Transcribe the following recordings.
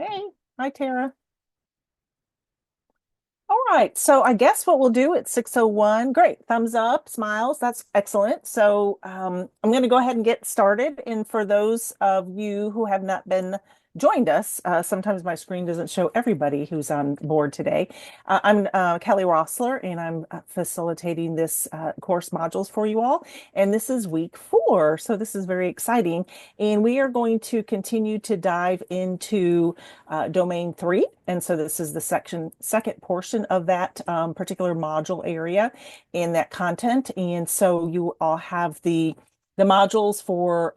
Hey, hi Tara. All right, so I guess what we'll do at 6:01. Great, thumbs up, smiles. That's excellent. So I'm going to go ahead and get started. And for those of you who have not been joined us, sometimes my screen doesn't show everybody who's on board today. I'm Kelly Rossler, and I'm facilitating this course modules for you all. And this is week 4, so this is very exciting. And we are going to continue to dive into domain 3. And so this is the second portion of that particular module area in that content. And so you all have the modules for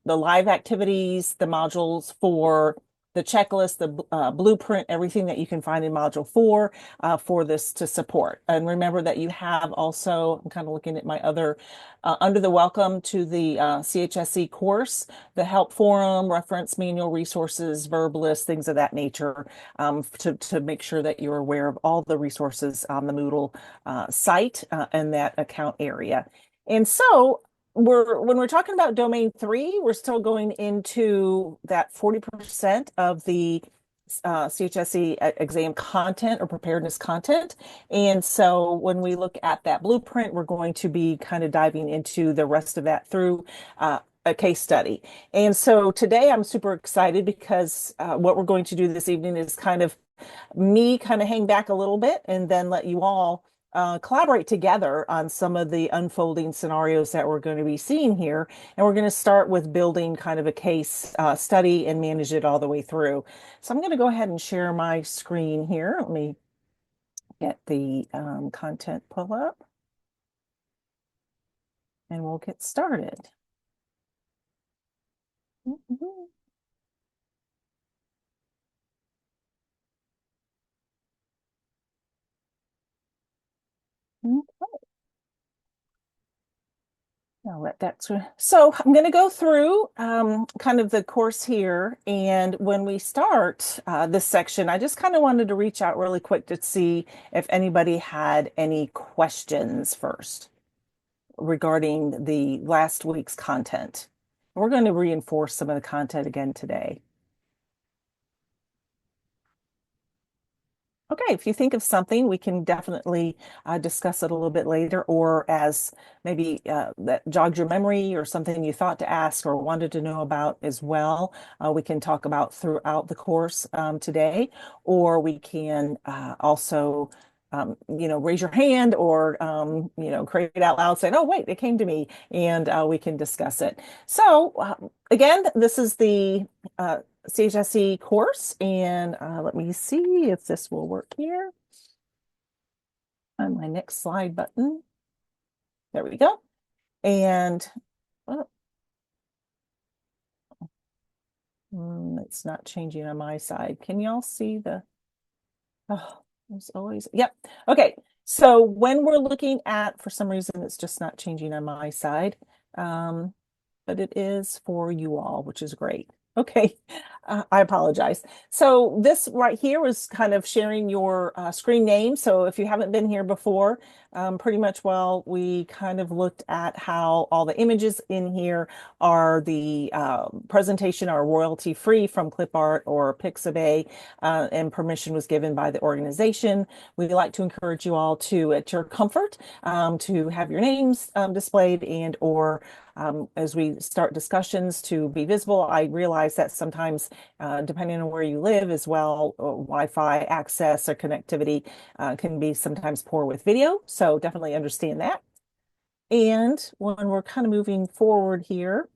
the live activities, the modules for the checklist, the blueprint, everything that you can find in module 4 for this to support. And remember that you have also, I'm kind of looking at my other, under the welcome to the CHSE course, the help forum, reference manual resources, verb list, things of that nature, to make sure that you're aware of all the resources on the Moodle site and that account area. And so when we're talking about domain 3, we're still going into that 40% of the CHSE exam content or preparedness content. And so when we look at that blueprint, we're going to be kind of diving into the rest of that through a case study. And so today I'm super excited because what we're going to do this evening is kind of hang back a little bit and then let you all collaborate together on some of the unfolding scenarios that we're going to be seeing here. And we're going to start with building kind of a case study and manage it all the way through. So I'm going to go ahead and share my screen here. Let me get the content pull up and we'll get started. Mhm. I'll let that. So I'm going to go through kind of the course here. And when we start this section, I just kind of wanted to reach out really quick to see if anybody had any questions first regarding the last week's content. We're going to reinforce some of the content again today. Okay, if you think of something, we can definitely discuss it a little bit later, or as maybe that jogged your memory or something you thought to ask or wanted to know about as well. We can talk about throughout the course today, or we can also, raise your hand or, create it out loud saying, oh, wait, it came to me, and we can discuss it. So, again, this is the CHSE course. And let me see if this will work here on my next slide button. There we go. And oh, it's not changing on my side. Can y'all see oh, there's always, yep. Okay. So when we're looking at, for some reason, it's just not changing on my side. But it is for you all, which is great. Okay, I apologize. So this right here was kind of sharing your screen name. So if you haven't been here before, pretty much, well, we kind of looked at how all the images in here are the presentation are royalty free from clip art or Pixabay, and permission was given by the organization. We'd like to encourage you all to, at your comfort, to have your names displayed and or as we start discussions to be visible. I realize that sometimes, depending on where you live as well, Wi-Fi access or connectivity can be sometimes poor with video. So definitely understand that. And when we're kind of moving forward here,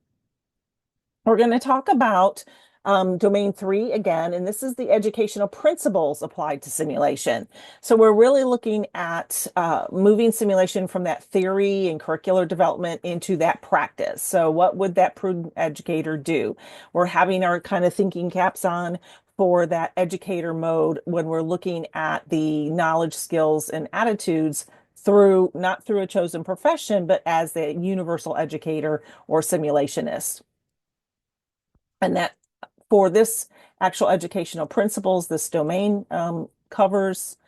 we're going to talk about domain 3 again, and this is the educational principles applied to simulation. So we're really looking at moving simulation from that theory and curricular development into that practice. So what would that prudent educator do? We're having our kind of thinking caps on for that educator mode when we're looking at the knowledge, skills, and attitudes through, not through a chosen profession, but as the universal educator or simulationist. And that for this actual educational principles, this domain covers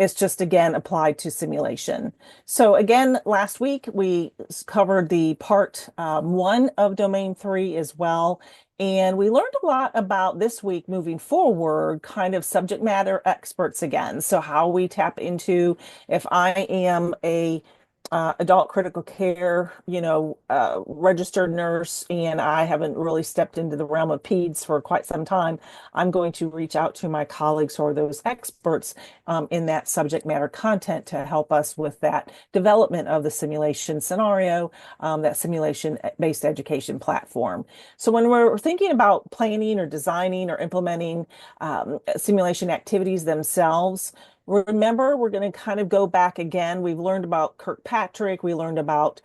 It's just again applied to simulation. So again, last week we covered the part one of domain three as well. And we learned a lot about this week moving forward, kind of subject matter experts again. So how we tap into if I am a adult critical care, registered nurse, and I haven't really stepped into the realm of peds for quite some time, I'm going to reach out to my colleagues or those experts in that subject matter content to help us with that development of the simulation scenario, that simulation-based education platform. So when we're thinking about planning or designing or implementing simulation activities themselves, remember, we're going to kind of go back again. We've learned about Kirkpatrick. We learned about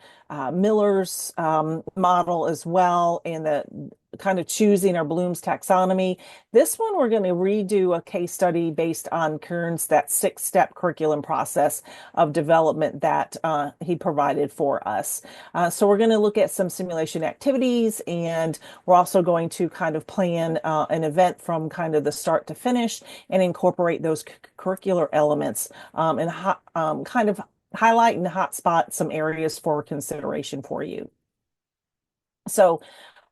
Miller's model as well, and the kind of choosing our Bloom's taxonomy. This one, we're going to redo a case study based on Kern's that 6-step curriculum process of development that he provided for us. So we're going to look at some simulation activities, and we're also going to kind of plan an event from kind of the start to finish and incorporate those curricular elements and kind of highlight and hotspot some areas for consideration for you. So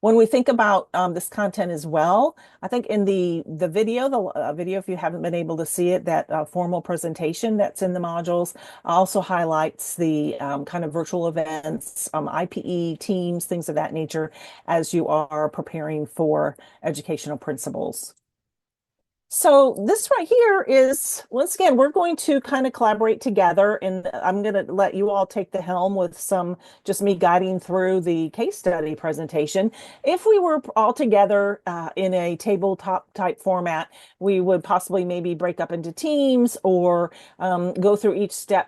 when we think about this content as well, I think in the video, if you haven't been able to see it, that formal presentation that's in the modules also highlights the kind of virtual events, IPE, teams, things of that nature as you are preparing for educational principles. So this right here is, once again, we're going to kind of collaborate together, and I'm going to let you all take the helm with some, just me guiding through the case study presentation. If we were all together in a tabletop type format, we would possibly maybe break up into teams or go through each step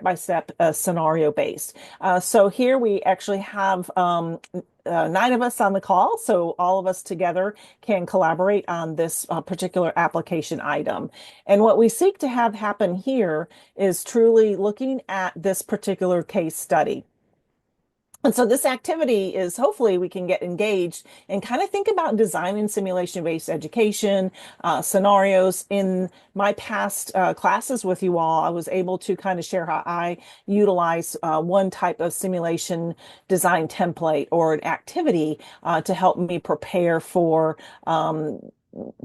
by step scenario based. So here we actually have 9 of us on the call, so all of us together can collaborate on this particular application item. And what we seek to have happen here is truly looking at this particular case study. And so this activity is hopefully we can get engaged and kind of think about designing simulation-based education scenarios. In my past classes with you all, I was able to kind of share how I utilize one type of simulation design template or an activity to help me prepare for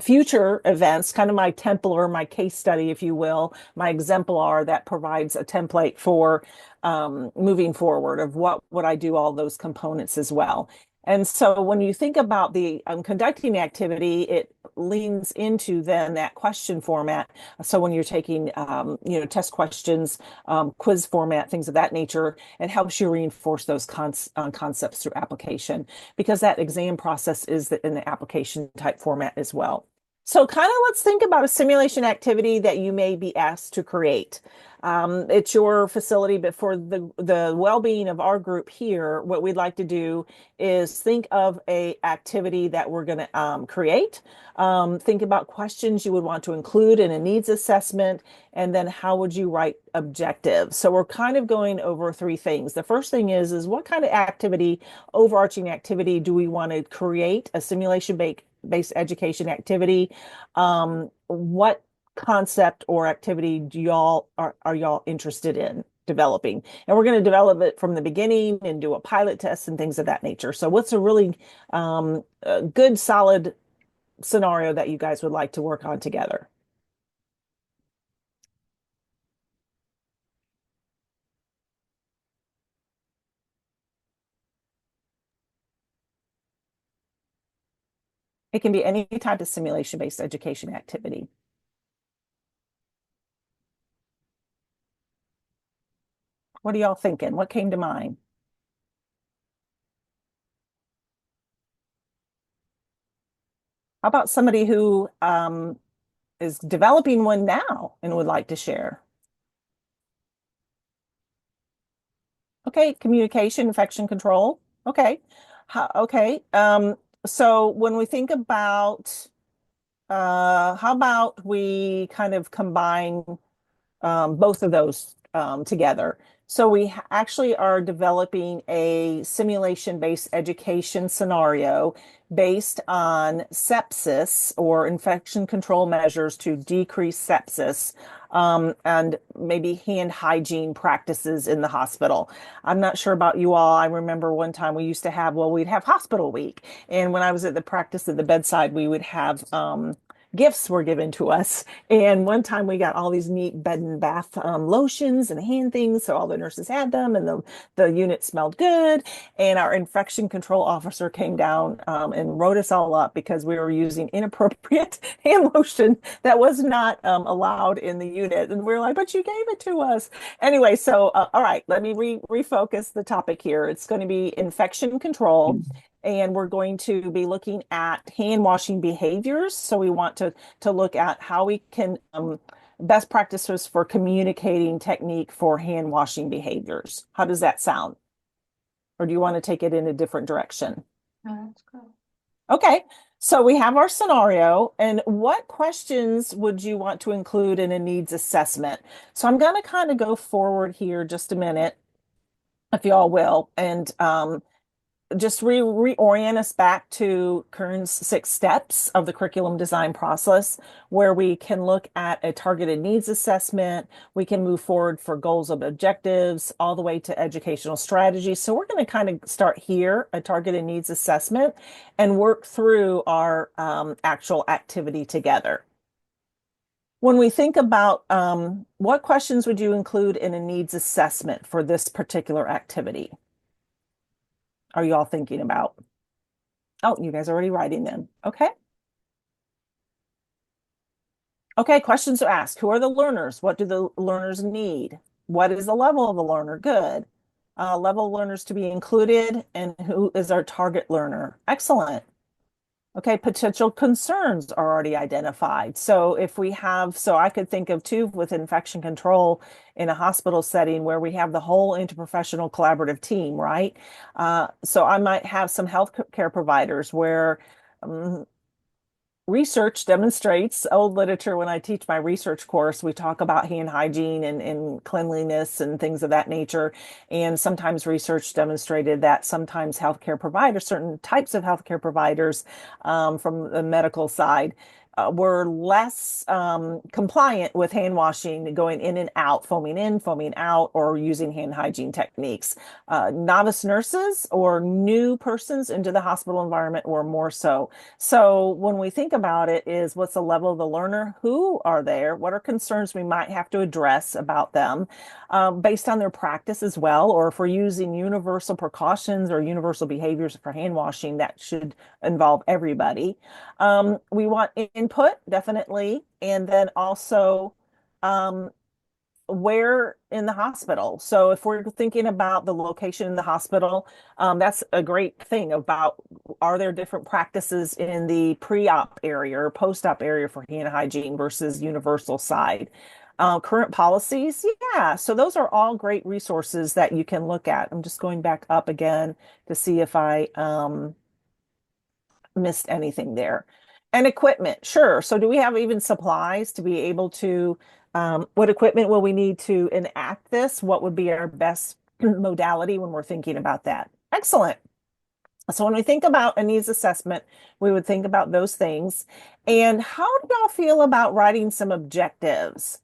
future events, kind of my templar, my case study, if you will, my exemplar that provides a template for moving forward of what would I do all those components as well. And so when you think about the conducting activity, it leans into then that question format. So when you're taking, test questions, quiz format, things of that nature, it helps you reinforce those concepts through application, because that exam process is in the application type format as well. So kind of let's think about a simulation activity that you may be asked to create. It's your facility, but for the well-being of our group here, what we'd like to do is think of a activity that we're going to create. Think about questions you would want to include in a needs assessment, and then how would you write objectives? So we're kind of going over 3 things. The first thing is what kind of activity, overarching activity, do we want to create? A simulation-based education activity. What concept or activity do y'all are y'all interested in developing? And we're going to develop it from the beginning and do a pilot test and things of that nature. So what's a really a good solid scenario that you guys would like to work on together? It can be any type of simulation-based education activity. What are y'all thinking? What came to mind? How about somebody who is developing one now and would like to share? Okay, communication, infection control. Okay. Okay. So when we think about how about we kind of combine both of those together? So we actually are developing a simulation-based education scenario based on sepsis or infection control measures to decrease sepsis and maybe hand hygiene practices in the hospital. I'm not sure about you all. I remember one time we used to have, well, we'd have hospital week. And when I was at the practice at the bedside, we would have gifts were given to us. And one time we got all these neat bed and bath lotions and hand things. So all the nurses had them and the unit smelled good. And our infection control officer came down and wrote us all up because we were using inappropriate hand lotion that was not allowed in the unit. And we were like, but you gave it to us. Anyway, so all right, let me refocus the topic here. It's going to be infection control. And we're going to be looking at hand washing behaviors. So we want to look at how we can best practices for communicating technique for hand washing behaviors. How does that sound? Or do you want to take it in a different direction? Oh, that's good. Okay, so we have our scenario, and what questions would you want to include in a needs assessment? So I'm going to kind of go forward here just a minute, if y'all will, and just reorient us back to Kern's 6 steps of the curriculum design process, where we can look at a targeted needs assessment. We can move forward for goals of objectives all the way to educational strategies. So we're going to kind of start here, a targeted needs assessment, and work through our actual activity together. When we think about what questions would you include in a needs assessment for this particular activity? Are you all thinking about? Oh, you guys are already writing them. Okay. Okay, questions to ask. Who are the learners? What do the learners need? What is the level of the learner? Good. Level of learners to be included, and who is our target learner? Excellent. Okay, potential concerns are already identified. So if we have, so I could think of two with infection control in a hospital setting where we have the whole interprofessional collaborative team, right? So I might have some health care providers where research demonstrates, old literature, when I teach my research course, we talk about hand hygiene and cleanliness and things of that nature. And sometimes research demonstrated that sometimes healthcare providers, certain types of healthcare providers from the medical side, were less compliant with hand washing, going in, foaming out, or using hand hygiene techniques. Novice nurses or new persons into the hospital environment were more so. So when we think about it, is what's the level of the learner? Who are there? What are concerns we might have to address about them based on their practice as well? Or if we're using universal precautions or universal behaviors for hand washing, that should involve everybody. We want input, definitely. And then also where in the hospital. So if we're thinking about the location in the hospital, that's a great thing about, are there different practices in the pre-op area or post-op area for hand hygiene versus universal side? Current policies, yeah. So those are all great resources that you can look at. I'm just going back up again to see if I missed anything there. And equipment, sure. So do we have even supplies to be able to, what equipment will we need to enact this? What would be our best modality when we're thinking about that? Excellent. So when we think about a needs assessment, we would think about those things. And how do y'all feel about writing some objectives?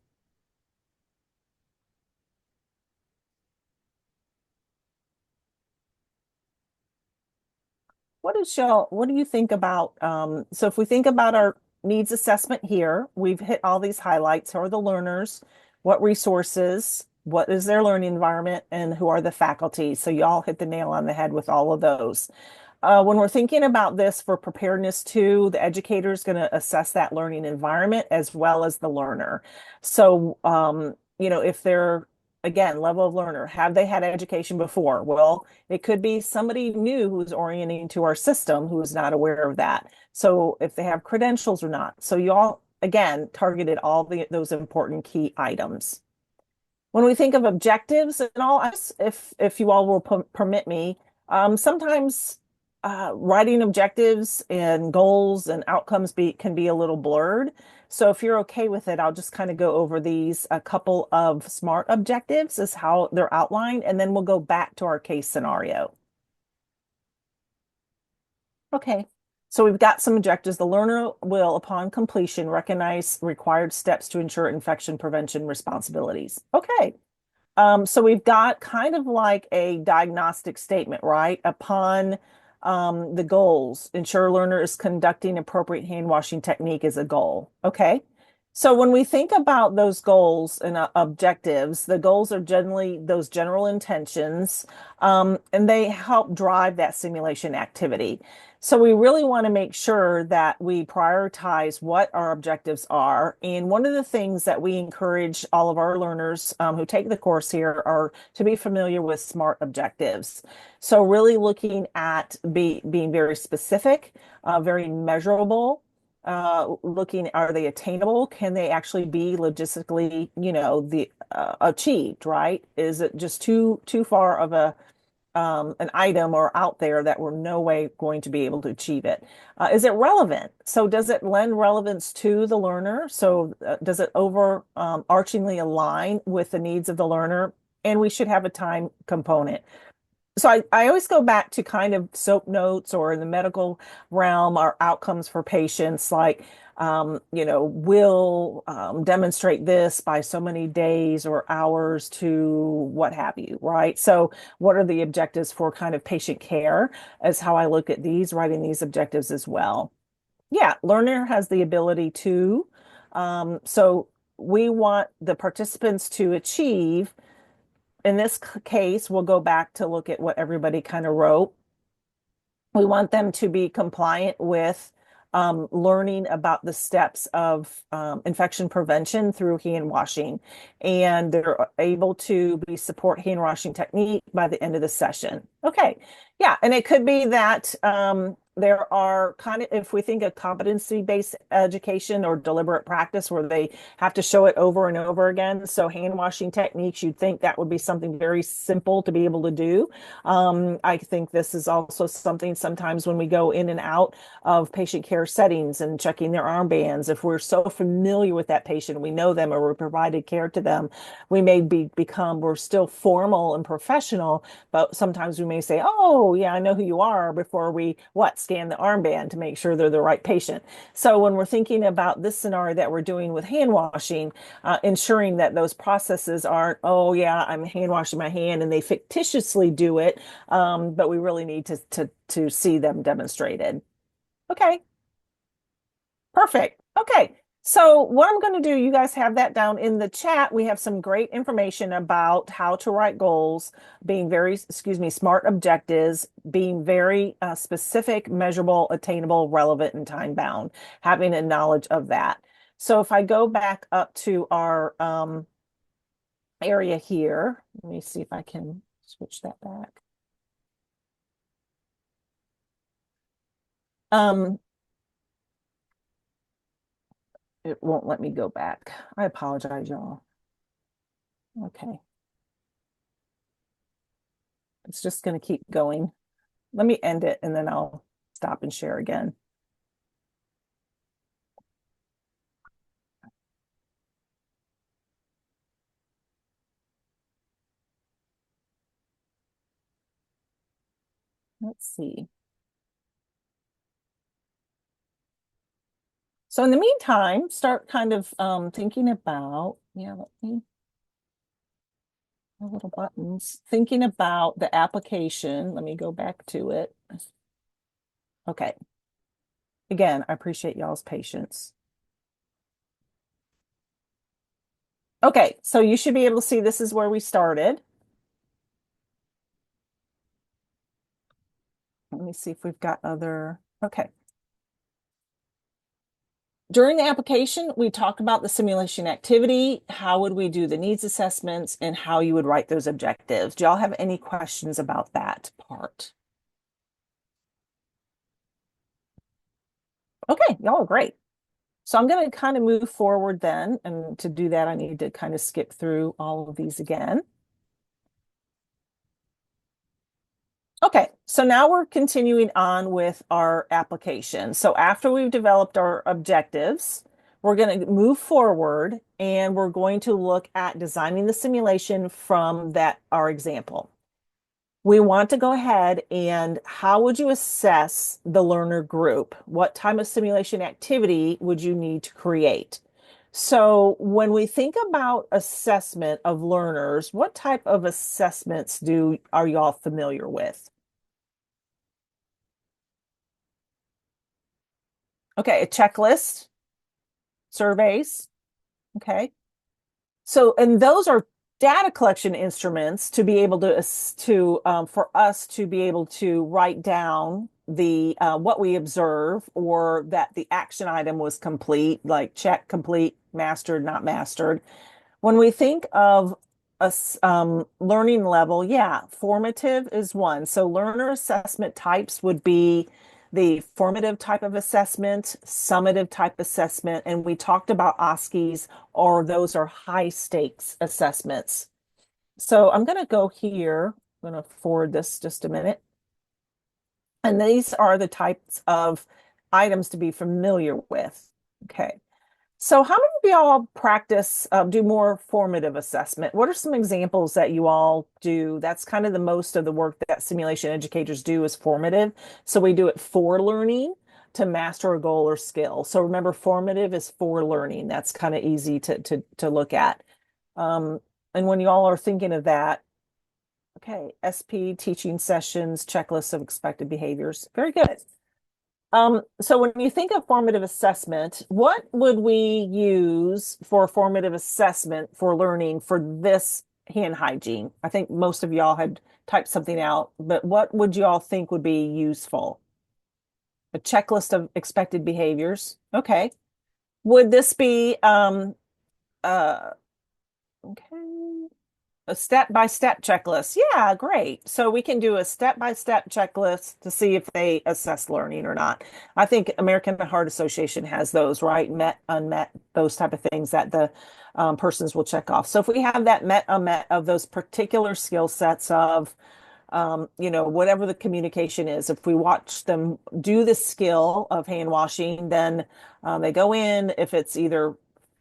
What do you think about, so if we think about our needs assessment here, we've hit all these highlights. Who are the learners? What resources? What is their learning environment? And who are the faculty? So y'all hit the nail on the head with all of those. When we're thinking about this for preparedness too, the educator is going to assess that learning environment as well as the learner. So, if they're, again, level of learner, have they had education before? Well, it could be somebody new who's orienting to our system who is not aware of that. So if they have credentials or not. So you all, again, targeted all those important key items. When we think of objectives and all, if you all will permit me, sometimes writing objectives and goals and outcomes can be a little blurred. So if you're okay with it, I'll just kind of go over these. A couple of SMART objectives is how they're outlined, and then we'll go back to our case scenario. Okay. So we've got some objectives. The learner will, upon completion, recognize required steps to ensure infection prevention responsibilities. Okay. So we've got kind of like a diagnostic statement, right? Upon the goals, ensure learner is conducting appropriate hand washing technique is a goal. Okay. So when we think about those goals and objectives, the goals are generally those general intentions, and they help drive that simulation activity. So we really want to make sure that we prioritize what our objectives are. And one of the things that we encourage all of our learners who take the course here are to be familiar with SMART objectives. So really looking at being very specific, very measurable, looking, are they attainable? Can they actually be logistically, the achieved, right? Is it just too far of an item or out there that we're no way going to be able to achieve it? Is it relevant? So does it lend relevance to the learner? So does it archingly align with the needs of the learner? And we should have a time component. So I always go back to kind of SOAP notes, or in the medical realm, our outcomes for patients, like, will demonstrate this by so many days or hours to what have you, right? So what are the objectives for kind of patient care is how I look at these, writing these objectives as well. Yeah, learner has the ability to, so we want the participants to achieve. In this case, we'll go back to look at what everybody kind of wrote. We want them to be compliant with learning about the steps of infection prevention through hand washing, and they're able to be support hand washing technique by the end of the session. Okay, yeah, and it could be that there are kind of, if we think of competency-based education or deliberate practice where they have to show it over and over again. So hand washing techniques, you'd think that would be something very simple to be able to do. I think this is also something sometimes when we go in and out of patient care settings and checking their armbands, if we're so familiar with that patient, we know them or we provided care to them, we may we're still formal and professional, but sometimes we may say, oh, yeah, I know who you are, before we, scan the armband to make sure they're the right patient. So when we're thinking about this scenario that we're doing with hand washing, ensuring that those processes aren't, oh, yeah, I'm hand washing my hand, and they fictitiously do it, but we really need to see them demonstrated. Okay, perfect. Okay. So what I'm going to do, you guys have that down in the chat. We have some great information about how to write goals, being very, SMART objectives, being very specific, measurable, attainable, relevant, and time bound, having a knowledge of that. So if I go back up to our area here, let me see if I can switch that back. It won't let me go back. I apologize, y'all. Okay. It's just going to keep going. Let me end it and then I'll stop and share again. Let's see. So in the meantime, start kind of thinking about, let me, little buttons, thinking about the application. Let me go back to it. Okay. Again, I appreciate y'all's patience. Okay, so you should be able to see this is where we started. Let me see if we've got okay. During the application, we talked about the simulation activity, how would we do the needs assessments, and how you would write those objectives. Do y'all have any questions about that part? Okay, y'all are great. So I'm going to kind of move forward then, and to do that, I need to kind of skip through all of these again. Okay, so now we're continuing on with our application. So after we've developed our objectives, we're going to move forward and we're going to look at designing the simulation from our example. we want to go ahead and how would you assess the learner group? What type of simulation activity would you need to create? So when we think about assessment of learners, what type of assessments are y'all familiar with? Okay, a checklist, surveys. Okay. So, and those are data collection instruments to be able to for us to be able to write down the what we observe or that the action item was complete, like check, complete, mastered, not mastered. When we think of a learning level, yeah, formative is one. So learner assessment types would be the formative type of assessment, summative type assessment, and we talked about OSCEs, or those are high stakes assessments. So I'm going to go here. I'm going to forward this just a minute. And these are the types of items to be familiar with. Okay. So how many of y'all practice, do more formative assessment? What are some examples that you all do? That's kind of the most of the work that simulation educators do is formative. So we do it for learning to master a goal or skill. So remember, formative is for learning. That's kind of easy to look at. Um, and when you all are thinking of that, okay, SP, teaching sessions, checklists of expected behaviors. Very good. So when you think of formative assessment, what would we use for formative assessment for learning for this hand hygiene? I think most of y'all had typed something out, but what would y'all think would be useful? A checklist of expected behaviors. Okay. Would this be uh okay, a step-by-step checklist? Yeah, great. So we can do a step-by-step checklist to see if they assess learning or not. I think American Heart Association has those, right? Met, unmet, those type of things that the persons will check off. So if we have that met, unmet of those particular skill sets of, whatever the communication is, if we watch them do the skill of hand washing, then they go in, if it's either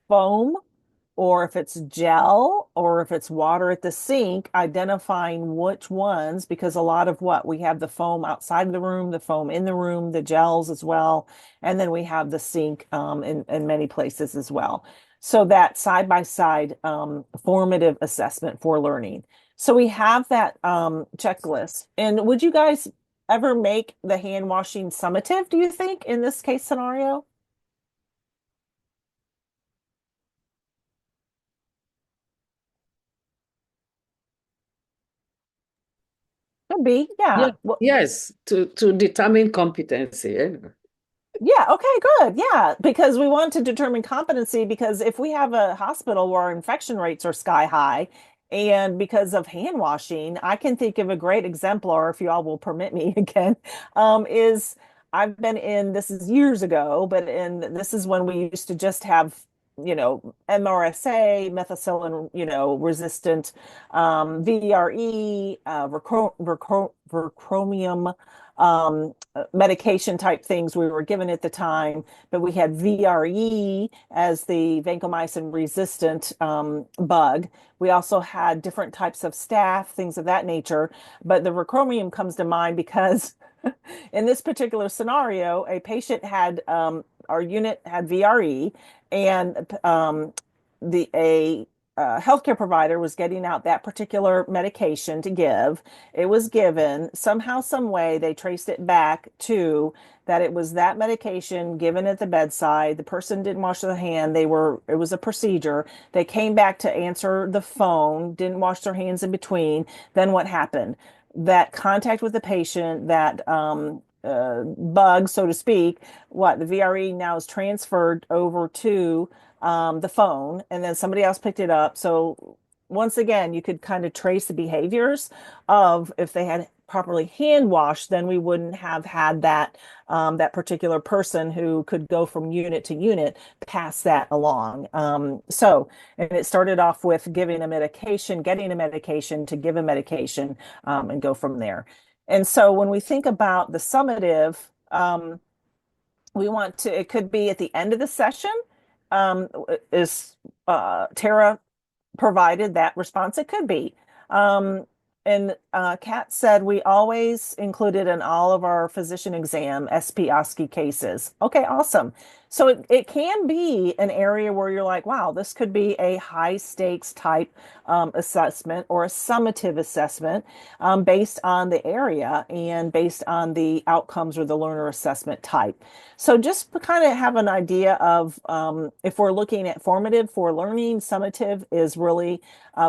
foam or if it's gel or if it's water at the sink, identifying which ones, because a lot of what we have the foam outside of the room, the foam in the room, the gels as well, and then we have the sink in many places as well. So that side by side formative assessment for learning. So we have that checklist. And would you guys ever make the hand washing summative, do you think, in this case scenario? Could be, Yeah, yeah. Well, yes, to determine competency. yeah, okay, good. Yeah, because we want to determine competency because if we have a hospital where infection rates are sky high and because of hand washing, I can think of a great exemplar, if you all will permit me again, is I've been in, this is years ago, but this is when we used to just have, MRSA, methicillin, resistant, VRE, verchromium, medication type things we were given at the time, but we had VRE as the vancomycin resistant bug. We also had different types of staph, things of that nature. But the verchromium comes to mind because in this particular scenario, a patient had our unit had VRE, and the a healthcare provider was getting out that particular medication to give. It was given somehow, some way. They traced it back to that it was that medication given at the bedside. The person didn't wash their hand. It was a procedure. They came back to answer the phone, didn't wash their hands in between. Then what happened? That contact with the patient, that bug, so to speak, the VRE now is transferred over to the phone, and then somebody else picked it up. So once again, you could kind of trace the behaviors of if they had properly hand washed, then we wouldn't have had that particular person who could go from unit to unit pass that along. And it started off with giving a medication, getting a medication to give a medication, and go from there. And so when we think about the summative, we want to, it could be at the end of the session. Is Tara provided that response? It could be. Um, And Kat said we always included in all of our physician exam SP OSCE cases. Okay, awesome. So it can be an area where you're like, wow, this could be a high stakes type assessment or a summative assessment based on the area and based on the outcomes or the learner assessment type. So just to kind of have an idea of if we're looking at formative for learning, summative is really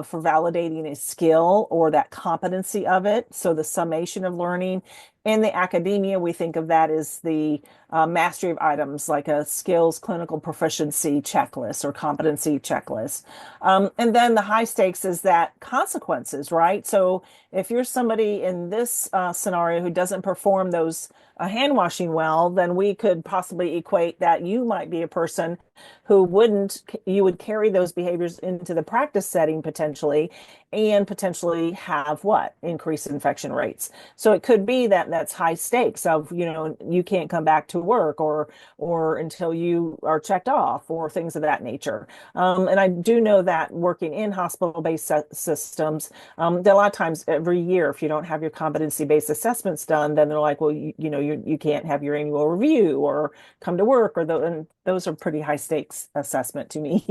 for validating a skill or that competency of it. So the summation of learning. In the academia, we think of that as the mastery of items like a skills clinical proficiency checklist or competency checklist. And then the high stakes is that consequences, right? So if you're somebody in this scenario who doesn't perform those hand washing well, then we could possibly equate that you might be a person who wouldn't, you would carry those behaviors into the practice setting potentially and potentially have what? Increased infection rates. So it could be that that's high stakes of, you can't come back to work or until you are checked off or things of that nature. And I do know that working in hospital-based systems, that a lot of times every year, if you don't have your competency-based assessments done, then they're like, well, you can't have your annual review or come to work, and those are pretty high stakes assessment to me.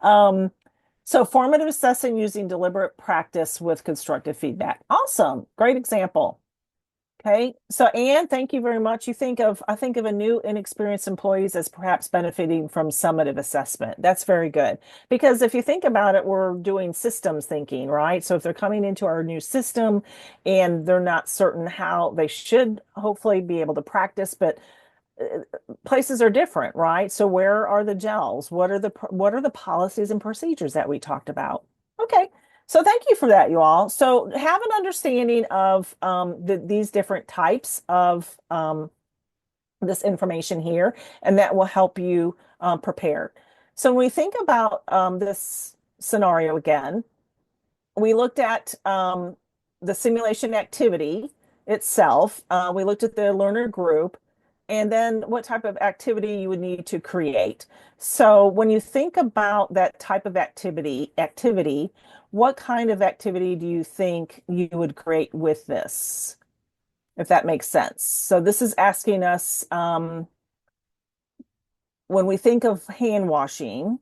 Um, so formative assessing using deliberate practice with constructive feedback. Awesome. Great example. Okay. So Anne, thank you very much. I think of a new inexperienced employees as perhaps benefiting from summative assessment. That's very good. Because if you think about it, we're doing systems thinking, right? So if they're coming into our new system and they're not certain how they should hopefully be able to practice, but places are different, right? So where are the gels? What are the policies and procedures that we talked about? Okay. So thank you for that, you all. So have an understanding of these different types of this information here, and that will help you prepare. So when we think about this scenario again, we looked at the simulation activity itself. We looked at the learner group, and then what type of activity you would need to create. So when you think about that type of activity, what kind of activity do you think you would create with this, if that makes sense? So this is asking us when we think of hand washing,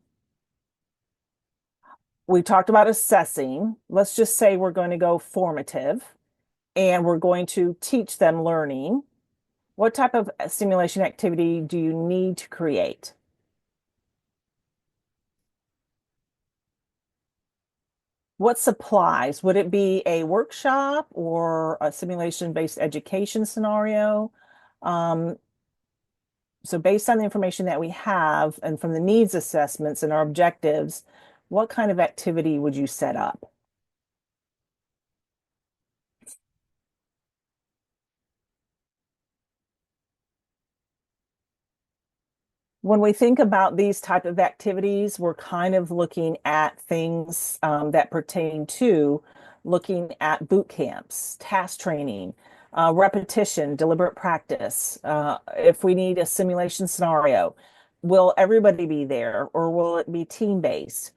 we talked about assessing. Let's just say we're going to go formative and we're going to teach them learning. What type of simulation activity do you need to create? What supplies? Would it be a workshop or a simulation-based education scenario? Um, so based on the information that we have and from the needs assessments and our objectives, what kind of activity would you set up? When we think about these type of activities, we're kind of looking at things that pertain to looking at boot camps, task training, repetition, deliberate practice. If we need a simulation scenario, will everybody be there or will it be team-based?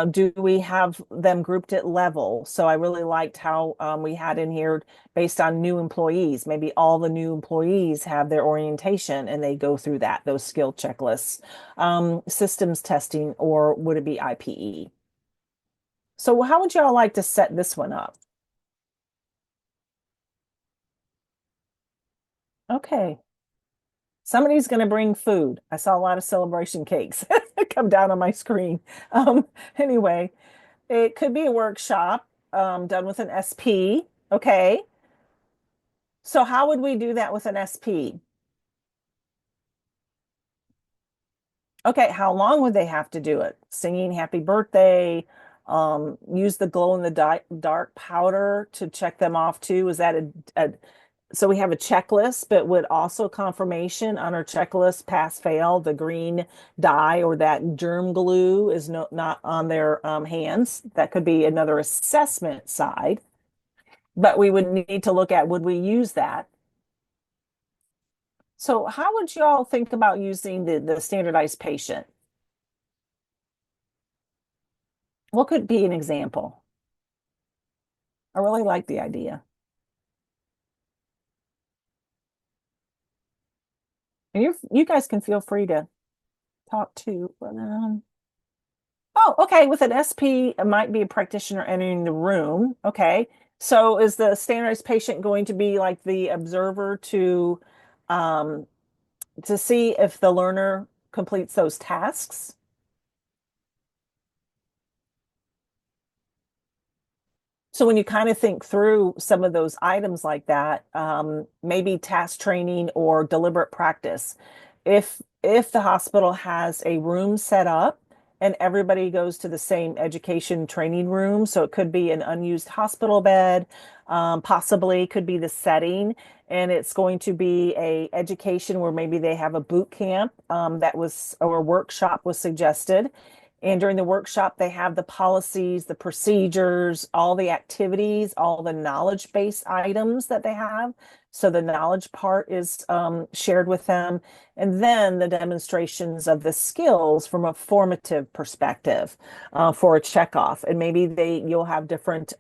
Do we have them grouped at level? So I really liked how we had in here based on new employees. Maybe all the new employees have their orientation and they go through those skill checklists. Systems testing, or would it be IPE? So how would y'all like to set this one up? Okay. Somebody's going to bring food. I saw a lot of celebration cakes come down on my screen. Um, anyway, it could be a workshop done with an SP. Okay. So how would we do that with an SP? Okay, how long would they have to do it? Singing happy birthday, use the glow in the dark powder to check them off too. Is that so we have a checklist, but would also confirmation on our checklist pass fail, the green dye or that germ glue is not on their hands. That could be another assessment side, but we would need to look at would we use that? So how would you all think about using the standardized patient? What could be an example? I really like the idea. And you guys can feel free to talk too. But, oh, okay. With an SP, it might be a practitioner entering the room. Okay. So is the standardized patient going to be like the observer um, to see if the learner completes those tasks? So when you kind of think through some of those items like that, maybe task training or deliberate practice, if the hospital has a room set up and everybody goes to the same education training room, so it could be an unused hospital bed, possibly could be the setting, and it's going to be a education where maybe they have a boot camp that was or a workshop was suggested. And during the workshop, they have the policies, the procedures, all the activities, all the knowledge-based items that they have. So the knowledge part is shared with them. And then the demonstrations of the skills from a formative perspective for a checkoff. And maybe you'll have different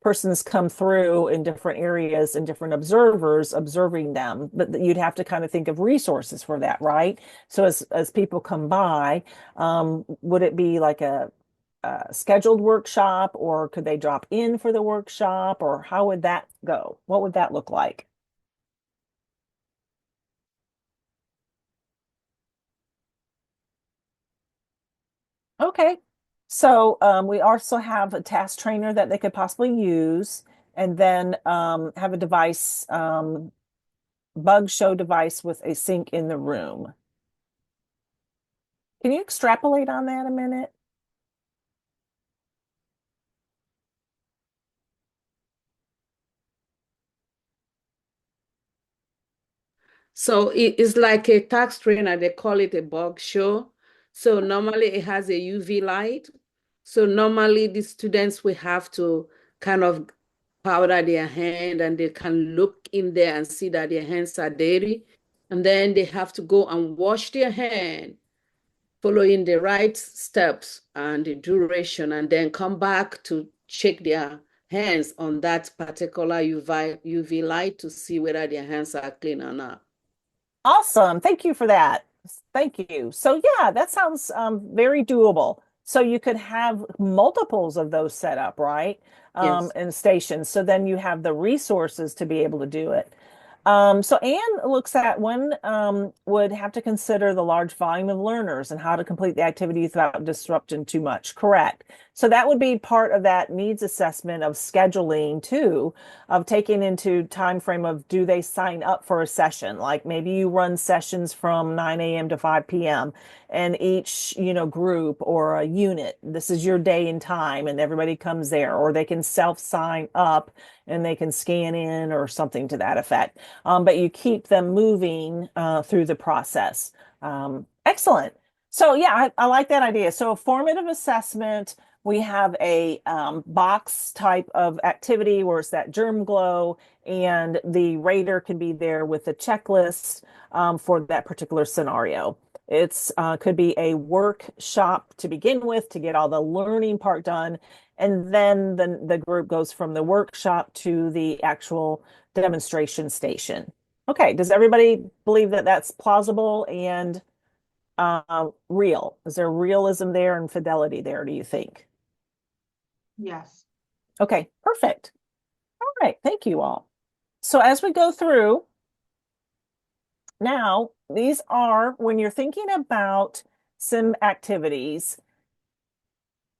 persons come through in different areas and different observers observing them. But you'd have to kind of think of resources for that, right? So as people come by, would it be like a scheduled workshop, or could they drop in for the workshop, or how would that go? What would that look like? Okay. So we also have a task trainer that they could possibly use, and then have a device, bug show device with a sync in the room. Can you extrapolate on that a minute? So it's like a tax trainer, they call it a bug show. So normally it has a UV light. So normally the students will have to kind of powder their hand and they can look in there and see that their hands are dirty. And then they have to go and wash their hand, following the right steps and the duration, and then come back to check their hands on that particular UV light to see whether their hands are clean or not. Awesome. Thank you for that. Thank you. So yeah, that sounds very doable. So you could have multiples of those set up, right? Yes. And stations. So then you have the resources to be able to do it. So Anne looks at one would have to consider the large volume of learners and how to complete the activities without disrupting too much. Correct. So that would be part of that needs assessment of scheduling too, of taking into time frame of do they sign up for a session? Like maybe you run sessions from 9 a.m. to 5 p.m. and each, group or a unit, this is your day and time and everybody comes there, or they can self sign up and they can scan in or something to that effect. But you keep them moving through the process. Excellent. So yeah, I like that idea. So a formative assessment, we have a box type of activity where it's that germ glow, and the rater can be there with a checklist for that particular scenario. It's could be a workshop to begin with to get all the learning part done, and then the group goes from the workshop to the actual demonstration station. Okay, does everybody believe that that's plausible and real? Is there realism there and fidelity there, do you think? Yes. Okay, perfect. All right, thank you all. So as we go through, now these are when you're thinking about sim activities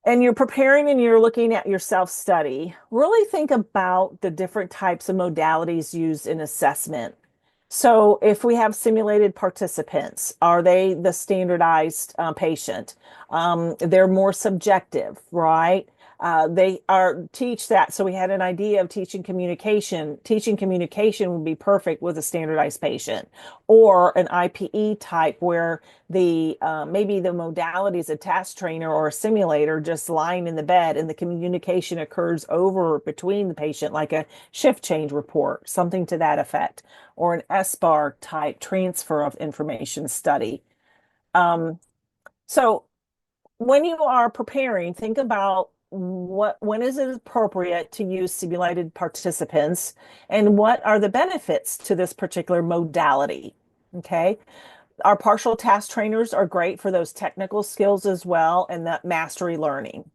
and you're preparing and you're looking at your self-study, really think about the different types of modalities used in assessment. So if we have simulated participants, are they the standardized patient? They're more subjective, right? They are teach that. So we had an idea of teaching communication. Teaching communication would be perfect with a standardized patient, or an IPE type where the maybe the modality is a task trainer or a simulator just lying in the bed and the communication occurs over between the patient, like a shift change report, something to that effect, or an SBAR type transfer of information study. Um, so when you are preparing, think about when is it appropriate to use simulated participants, and what are the benefits to this particular modality? Okay. Our partial task trainers are great for those technical skills as well and that mastery learning.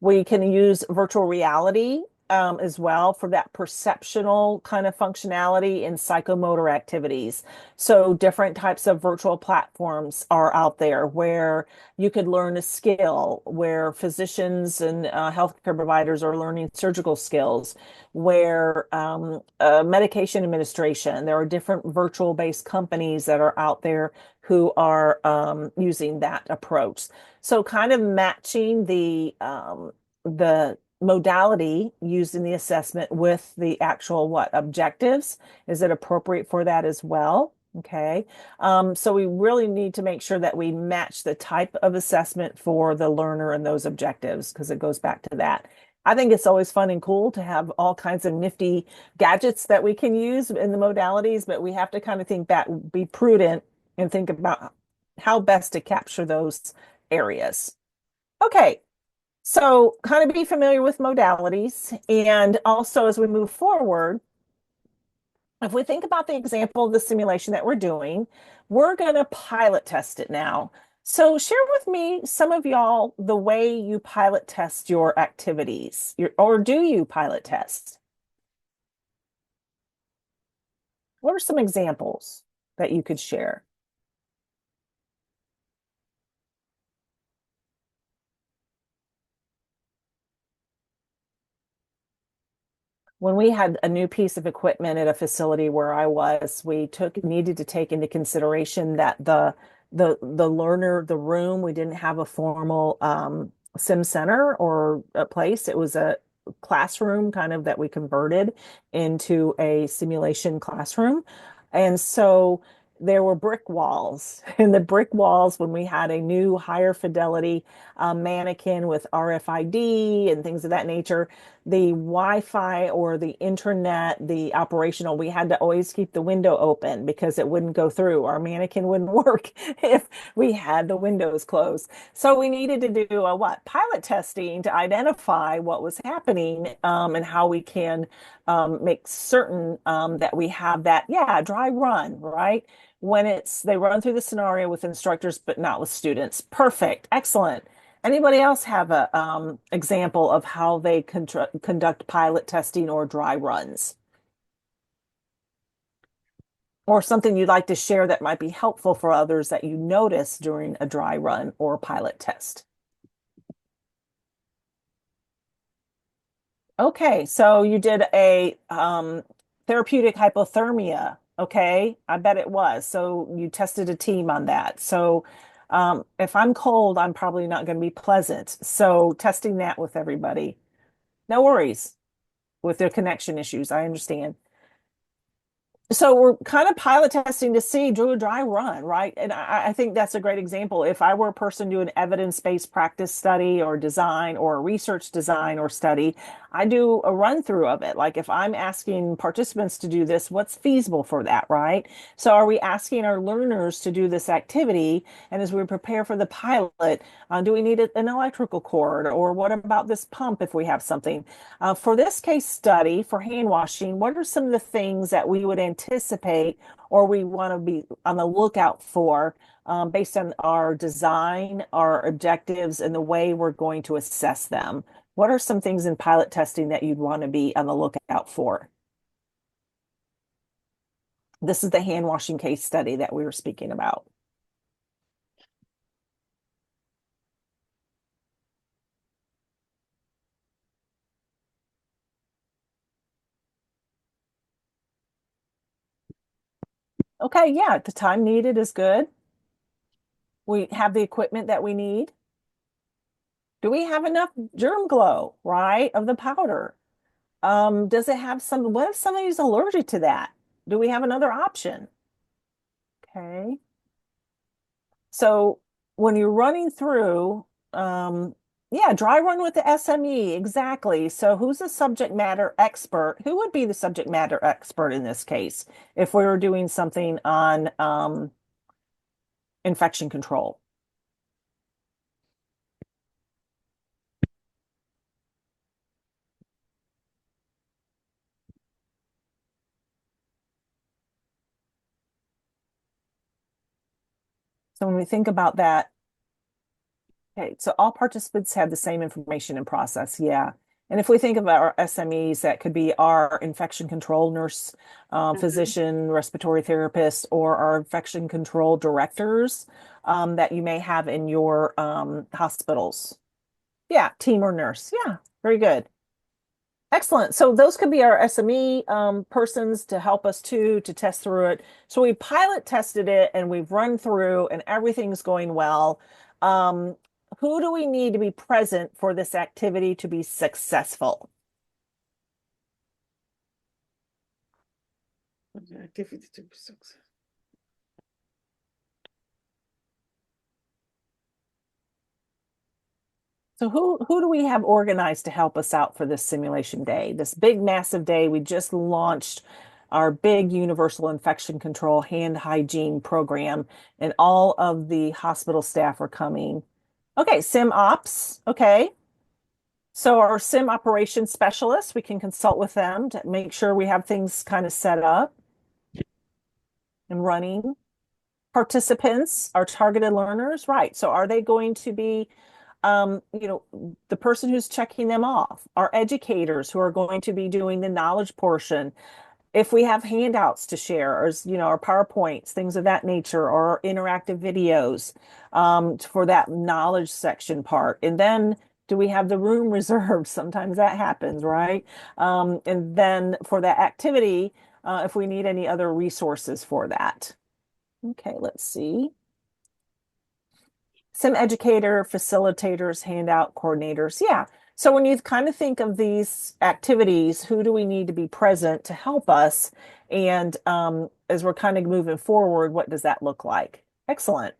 We can use virtual reality as well for that perceptual kind of functionality and psychomotor activities. So different types of virtual platforms are out there where you could learn a skill, where physicians and healthcare providers are learning surgical skills, where medication administration, there are different virtual-based companies that are out there who are using that approach. So kind of matching the modality used in the assessment with the actual what objectives. Is it appropriate for that as well? Okay. So we really need to make sure that we match the type of assessment for the learner and those objectives because it goes back to that. I think it's always fun and cool to have all kinds of nifty gadgets that we can use in the modalities, but we have to kind of think back, be prudent, and think about how best to capture those areas. Okay, so kind of be familiar with modalities. And also as we move forward, if we think about the example of the simulation that we're doing, we're going to pilot test it now. So share with me some of y'all the way you pilot test your activities, or do you pilot test? What are some examples that you could share? When we had a new piece of equipment at a facility where I was, we needed to take into consideration that the learner, the room, we didn't have a formal sim center or a place. It was a classroom kind of that we converted into a simulation classroom. And so there were brick walls. And the brick walls, when we had a new higher fidelity mannequin with RFID and things of that nature, the Wi-Fi or the internet, the operational, we had to always keep the window open because it wouldn't go through. Our mannequin wouldn't work if we had the windows closed. So we needed to do a what? Pilot testing to identify what was happening and how we can make certain that we have that, yeah, dry run, right? When they run through the scenario with instructors, but not with students. Perfect. Excellent. Anybody else have a example of how they conduct pilot testing or dry runs? Or something you'd like to share that might be helpful for others that you notice during a dry run or pilot test? Okay, so you did a therapeutic hypothermia. Okay, I bet it was. So you tested a team on that. So if I'm cold, I'm probably not going to be pleasant. So testing that with everybody. No worries with their connection issues. I understand. So we're kind of pilot testing to see, do a dry run, right? And I think that's a great example. If I were a person doing evidence-based practice study or design or research design or study, I do a run through of it. Like if I'm asking participants to do this, what's feasible for that, right? So are we asking our learners to do this activity? And as we prepare for the pilot, do we need an electrical cord? Or what about this pump if we have something? For this case study, for hand washing, what are some of the things that we would anticipate or we want to be on the lookout for based on our design, our objectives, and the way we're going to assess them? What are some things in pilot testing that you'd want to be on the lookout for? This is the hand washing case study that we were speaking about. Okay, yeah, the time needed is good. We have the equipment that we need. Do we have enough germ glow, right, of the powder? Does it have what if somebody's allergic to that? Do we have another option? Okay. So when you're running through, yeah, dry run with the SME, exactly. So who's the subject matter expert? Who would be the subject matter expert in this case if we were doing something on infection control? So when we think about that, okay, so all participants have the same information and process, yeah. And if we think of our SMEs, that could be our infection control nurse, Mhm. physician, respiratory therapist, or our infection control directors that you may have in your hospitals. Yeah, team or nurse. Yeah, very good. Excellent. So those could be our SME persons to help us to test through it. So we pilot tested it and we've run through and everything's going well. Um, who do we need to be present for this activity to be successful? Okay, activity to be success. So who do we have organized to help us out for this simulation day? This big massive day. We just launched our big universal infection control hand hygiene program, and all of the hospital staff are coming. Okay, sim ops. Okay. So our sim operations specialists, we can consult with them to make sure we have things kind of set up and running. Participants, our targeted learners, right? So are they going to be the person who's checking them off, our educators who are going to be doing the knowledge portion. If we have handouts to share, or our PowerPoints, things of that nature, or interactive videos for that knowledge section part. And then do we have the room reserved? Sometimes that happens, right? And then for that activity, if we need any other resources for that. Okay, let's see. Sim educator, facilitators, handout coordinators. Yeah. So when you kind of think of these activities, who do we need to be present to help us? And as we're kind of moving forward, what does that look like? Excellent.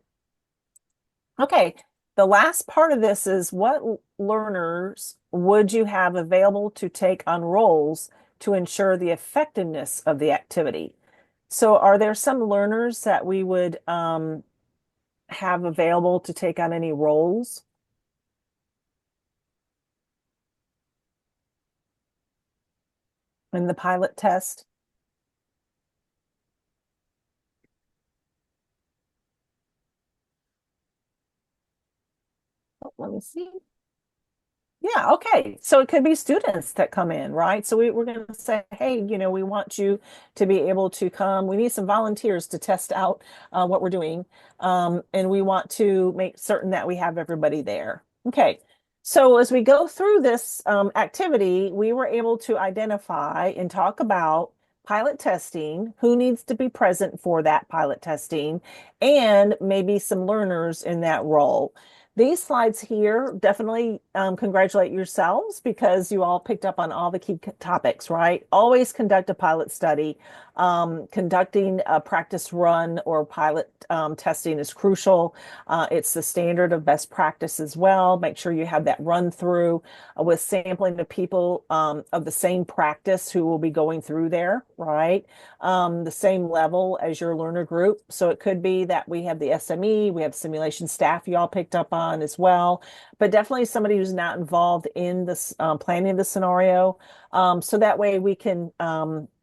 Okay. The last part of this is what learners would you have available to take on roles to ensure the effectiveness of the activity? So are there some learners that we would have available to take on any roles in the pilot test? Oh, let me see. Yeah, okay. So it could be students that come in, right? So we're going to say, hey, we want you to be able to come. We need some volunteers to test out what we're doing. And we want to make certain that we have everybody there. Okay. So as we go through this activity, we were able to identify and talk about pilot testing, who needs to be present for that pilot testing, and maybe some learners in that role. These slides here definitely congratulate yourselves because you all picked up on all the key topics, right? Always conduct a pilot study. Conducting a practice run or pilot testing is crucial. It's the standard of best practice as well. Make sure you have that run through with sampling the people of the same practice who will be going through there, right? The same level as your learner group. So it could be that we have the SME, we have simulation staff you all picked up on as well, but definitely somebody who's not involved in this planning of the scenario. So that way we can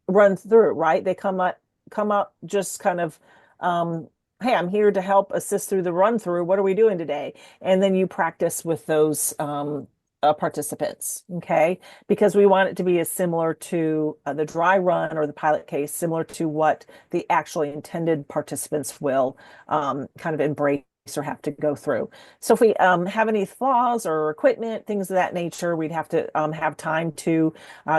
run through, right? They come up just kind of hey, I'm here to help assist through the run through. What are we doing today? And then you practice with those participants, okay? Because we want it to be as similar to the dry run or the pilot case, similar to what the actually intended participants will kind of embrace or have to go through. So if we have any flaws or equipment, things of that nature, we'd have to have time to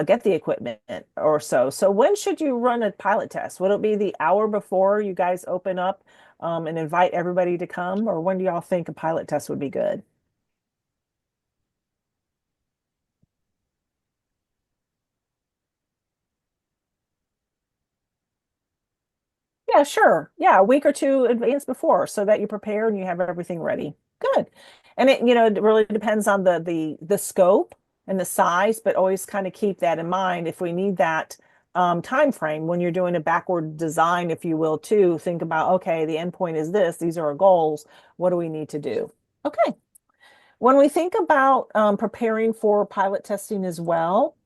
get the equipment or so. So when should you run a pilot test? Would it be the hour before you guys open up and invite everybody to come? Or when do y'all think a pilot test would be good? Yeah, sure. Yeah, a week or two advance before so that you prepare and you have everything ready. Good. And it really depends on the scope and the size, but always kind of keep that in mind if we need that time frame when you're doing a backward design, if you will, too. Think about, okay, the endpoint is this, these are our goals. What do we need to do? Okay. When we think about preparing for pilot testing as well,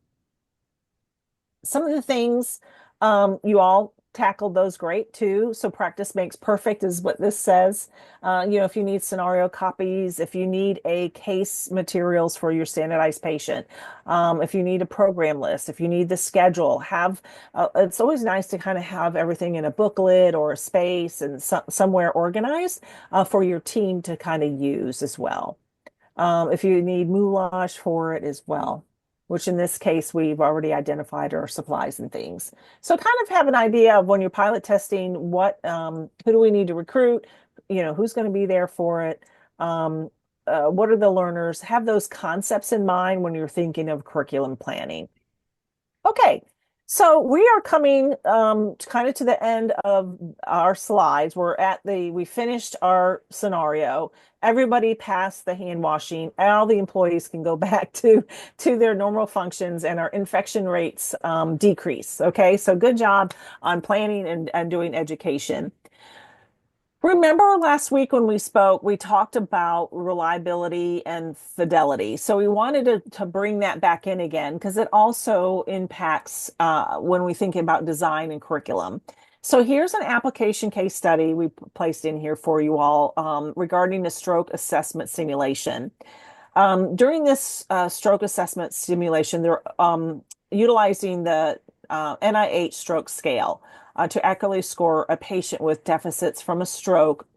some of the things you all tackled those great too. So practice makes perfect is what this says. If you need scenario copies, if you need a case materials for your standardized patient, if you need a program list, if you need the schedule, it's always nice to kind of have everything in a booklet or a space and somewhere organized for your team to kind of use as well. If you need moulage for it as well, which in this case, we've already identified our supplies and things. So kind of have an idea of when you're pilot testing, who do we need to recruit? Who's going to be there for it? What are the learners? Have those concepts in mind when you're thinking of curriculum planning. Okay, so we are coming kind of to the end of our slides. We finished our scenario. Everybody passed the hand washing. All the employees can go back to their normal functions and our infection rates decrease. Okay, so good job on planning and doing education. Remember last week when we spoke, we talked about reliability and fidelity. So we wanted to bring that back in again because it also impacts when we think about design and curriculum. So here's an application case study we placed in here for you all regarding the stroke assessment simulation. During this stroke assessment simulation, they're utilizing the NIH stroke scale to accurately score a patient with deficits from a stroke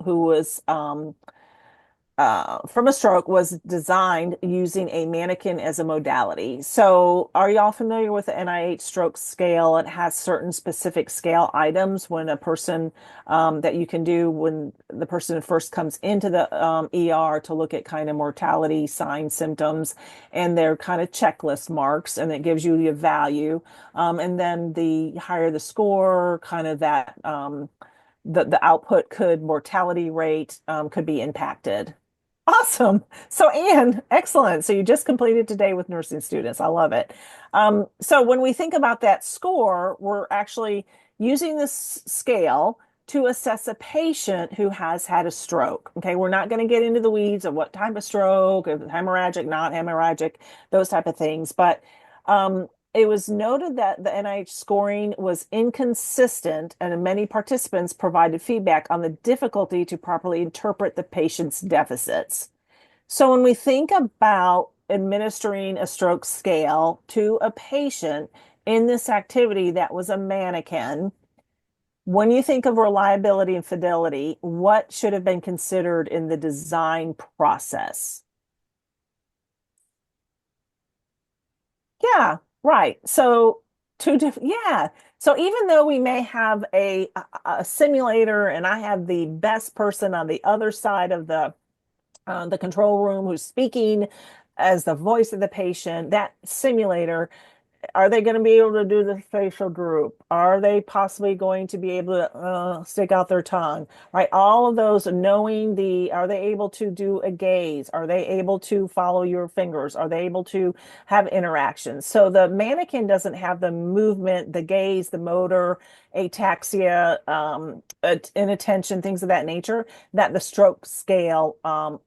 from a stroke was designed using a mannequin as a modality. So are y'all familiar with the NIH stroke scale? It has certain specific scale items when a person that you can do when the person first comes into the ER to look at kind of mortality signs, symptoms, and they're kind of checklist marks, and it gives you the value. And then the higher the score, kind of that the output mortality rate could be impacted. Awesome. So, Anne, excellent. So you just completed today with nursing students. I love it. So when we think about that score, we're actually using this scale to assess a patient who has had a stroke. Okay, we're not going to get into the weeds of what type of stroke, if it's hemorrhagic, not hemorrhagic, those type of things. But it was noted that the NIH scoring was inconsistent, and many participants provided feedback on the difficulty to properly interpret the patient's deficits. So when we think about administering a stroke scale to a patient in this activity that was a mannequin, when you think of reliability and fidelity, what should have been considered in the design process? Yeah, right. So yeah. So even though we may have a simulator and I have the best person on the other side of the control room who's speaking as the voice of the patient, that simulator, are they going to be able to do the facial droop? Are they possibly going to be able to stick out their tongue? Right? All of those knowing are they able to do a gaze? Are they able to follow your fingers? Are they able to have interactions? So the mannequin doesn't have the movement, the gaze, the motor, ataxia, inattention, things of that nature that the stroke scale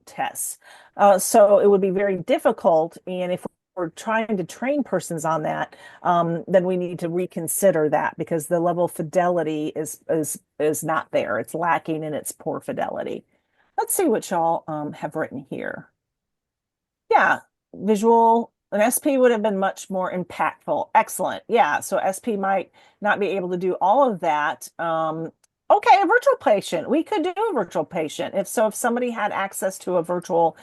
tests. So it would be very difficult. And if we're trying to train persons on that, then we need to reconsider that because the level of fidelity is not there. It's lacking in its poor fidelity. Let's see what y'all have written here. Yeah, visual. An SP would have been much more impactful. Excellent. Yeah, so SP might not be able to do all of that. Okay, a virtual patient. We could do a virtual patient. If somebody had access to a virtual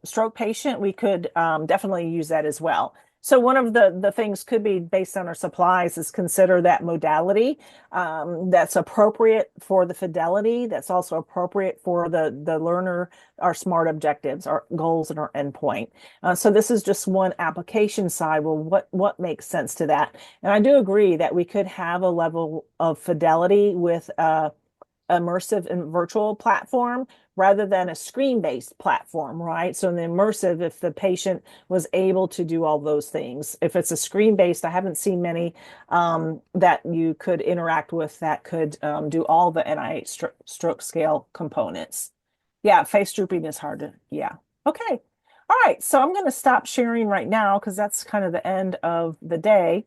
stroke patient, we could definitely use that as well. So one of the things could be based on our supplies is consider that modality that's appropriate for the fidelity, that's also appropriate for the learner, our SMART objectives, our goals, and our endpoint. So this is just one application side. Well, what makes sense to that? And I do agree that we could have a level of fidelity with immersive and virtual platform rather than a screen-based platform, right? So in the immersive, if the patient was able to do all those things, if it's a screen-based, I haven't seen many that you could interact with that could do all the NIH stroke scale components. Yeah, face drooping is hard to, yeah. Okay. All right. So I'm going to stop sharing right now because that's kind of the end of the day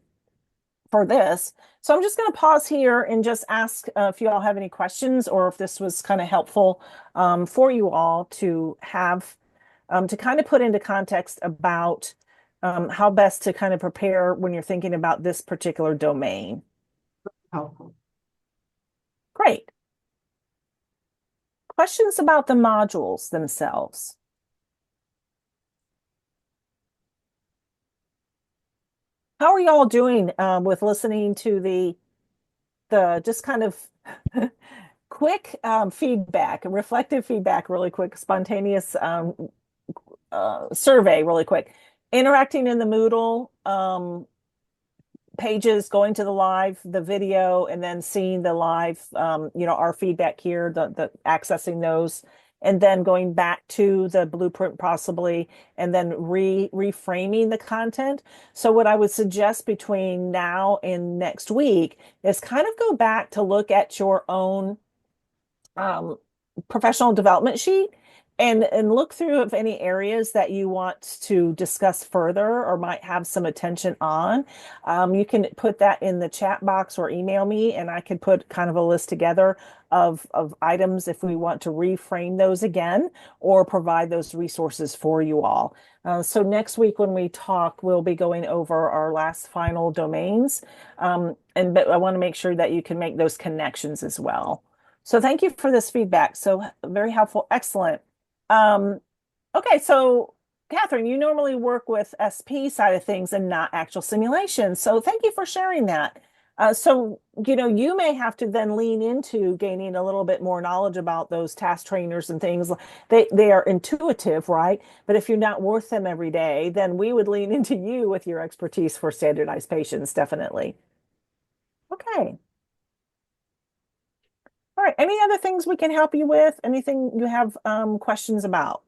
for this. So I'm just going to pause here and just ask if you all have any questions or if this was kind of helpful for you all to have to kind of put into context about how best to kind of prepare when you're thinking about this particular domain. Helpful. Great. Questions about the modules themselves? How are y'all doing with listening to the just kind of quick feedback, reflective feedback, really quick, spontaneous survey, really quick, interacting in the Moodle pages, going to the video, and then seeing the live, our feedback here, the accessing those, and then going back to the blueprint possibly, and then reframing the content. So what I would suggest between now and next week is kind of go back to look at your own professional development sheet and look through of any areas that you want to discuss further or might have some attention on. You can put that in the chat box or email me, and I could put kind of a list together of items if we want to reframe those again or provide those resources for you all. So next week when we talk, we'll be going over our last final domains. But I want to make sure that you can make those connections as well. So thank you for this feedback. So very helpful. Excellent. Okay, so Catherine, you normally work with SP side of things and not actual simulations. So thank you for sharing that. So, you may have to then lean into gaining a little bit more knowledge about those task trainers and things. They are intuitive, right? But if you're not worth them every day, then we would lean into you with your expertise for standardized patients, definitely. Okay. All right. Any other things we can help you with? Anything you have questions about?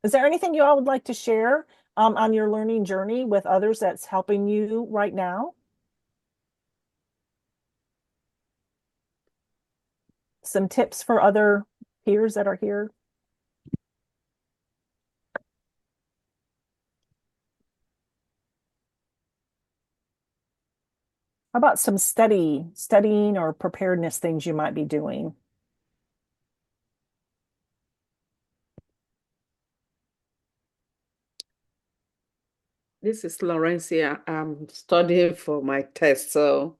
Is there anything you all would like to share on your learning journey with others that's helping you right now? Some tips for other peers that are here? How about some studying or preparedness things you might be doing? This is Laurencia. I'm studying for my test, so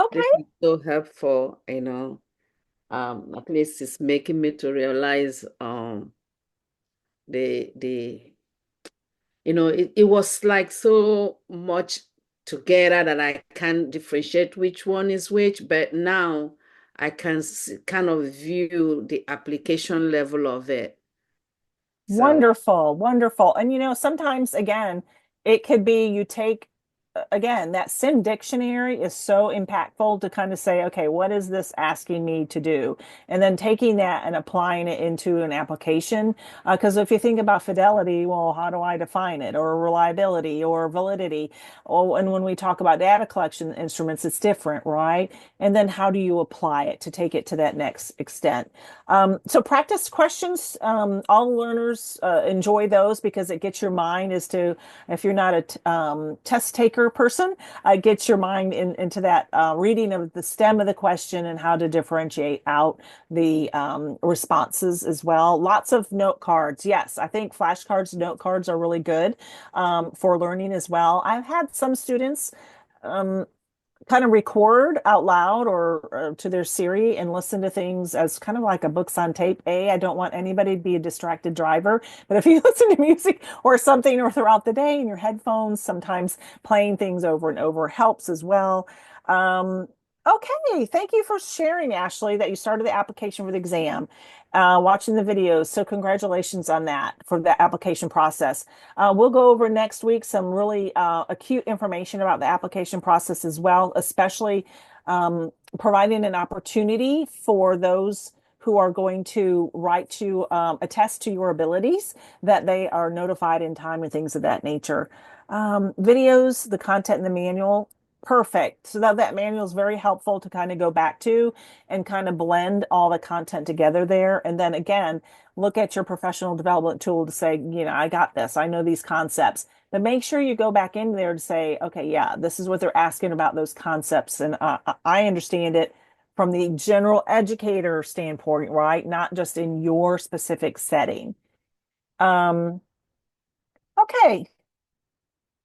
Okay. this is so helpful, at least it's making me to realize the it was like so much together that I can't differentiate which one is which, but now I can kind of view the application level of it. So Wonderful, wonderful. And sometimes again, it could be you take again, that sim dictionary is so impactful to kind of say, okay, what is this asking me to do? And then taking that and applying it into an application. Because if you think about fidelity, well, how do I define it? Or reliability or validity? Oh, and when we talk about data collection instruments, it's different, right? And then how do you apply it to take it to that next extent? So practice questions, all learners enjoy those because it gets your mind as to, if you're not a test taker person, gets your mind into that reading of the stem of the question and how to differentiate out the responses as well. Lots of note cards. Yes, I think flashcards, note cards are really good for learning as well. I've had some students kind of record out loud or to their Siri and listen to things as kind of like a books on tape. I don't want anybody to be a distracted driver, but if you listen to music or something or throughout the day in your headphones, sometimes playing things over and over helps as well. Okay, thank you for sharing, Ashley, that you started the application for the exam, watching the videos. So congratulations on that for the application process. We'll go over next week some really acute information about the application process as well, especially providing an opportunity for those who are going to write to attest to your abilities, that they are notified in time and things of that nature. Videos, the content in the manual Perfect. So that manual is very helpful to kind of go back to and kind of blend all the content together there. And then again, look at your professional development tool to say, I got this. I know these concepts. But make sure you go back in there to say, okay, yeah, this is what they're asking about those concepts. And I understand it from the general educator standpoint, right? Not just in your specific setting. Okay.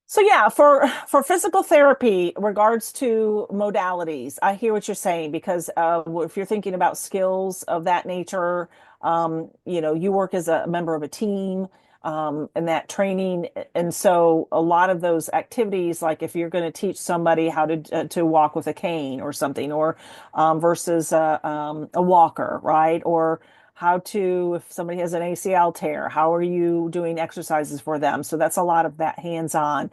So yeah, for physical therapy, regards to modalities, I hear what you're saying because if you're thinking about skills of that nature, you work as a member of a team, and that training, and so a lot of those activities, like if you're going to teach somebody how to walk with a cane or something, or versus a walker, right? Or how to, if somebody has an ACL tear, how are you doing exercises for them? So that's a lot of that hands-on.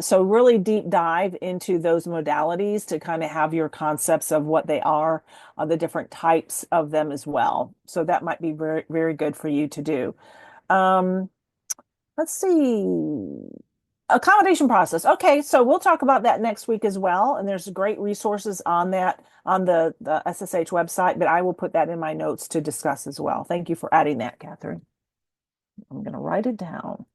So really deep dive into those modalities to kind of have your concepts of what they are, the different types of them as well. So that might be very, very good for you to do. Um, let's see. Accommodation process. Okay, so we'll talk about that next week as well. And there's great resources on that on the SSH website, but I will put that in my notes to discuss as well. Thank you for adding that, Catherine. I'm going to write it down.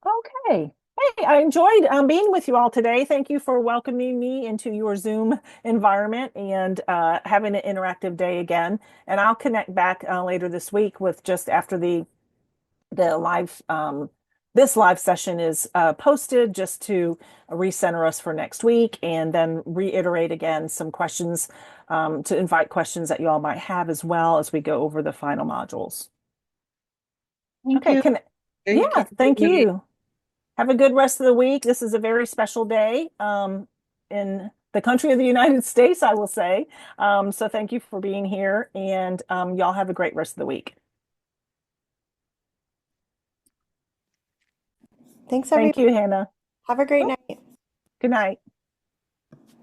Okay. Hey, I enjoyed being with you all today. Thank you for welcoming me into your Zoom environment and having an interactive day again. And I'll connect back later this week with just after the live this live session is posted, just to recenter us for next week, and then reiterate again some questions, to invite questions that you all might have as well as we go over the final modules. Thank Okay, you. yeah, thank you. Have a good rest of the week. This is a very special day in the country of the United States, I will say. So thank you for being here, and y'all have a great rest of the week. Thanks, Thank everybody. you, Hannah. Have a great night. Good night.